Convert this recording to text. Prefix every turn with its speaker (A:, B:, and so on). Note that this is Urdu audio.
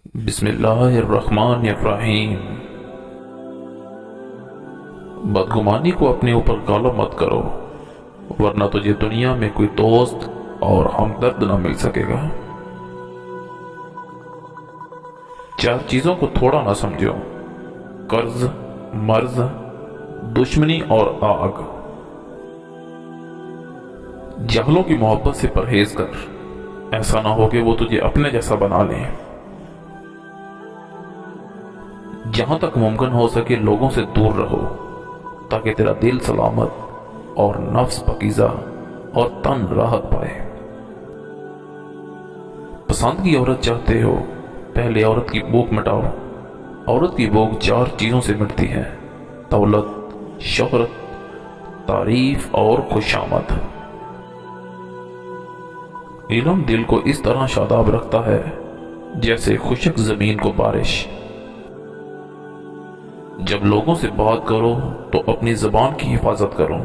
A: بسم اللہ الرحمن الرحیم۔ بدگمانی کو اپنے اوپر غالب مت کرو، ورنہ تجھے دنیا میں کوئی دوست اور ہمدرد نہ مل سکے گا۔ چار چیزوں کو تھوڑا نہ سمجھو: قرض، مرض، دشمنی اور آگ۔ جہلوں کی محبت سے پرہیز کر، ایسا نہ ہو کہ وہ تجھے اپنے جیسا بنا لیں۔ جہاں تک ممکن ہو سکے لوگوں سے دور رہو، تاکہ تیرا دل سلامت اور نفس پاکیزہ اور تن راحت پائے۔ پسند کی عورت چاہتے ہو، پہلے عورت کی بھوک مٹاؤ۔ عورت کی بھوک چار چیزوں سے مٹتی ہے: دولت، شہرت، تعریف اور خوشامد۔ علم دل کو اس طرح شاداب رکھتا ہے جیسے خشک زمین کو بارش۔ جب لوگوں سے بات کرو تو اپنی زبان کی حفاظت کرو،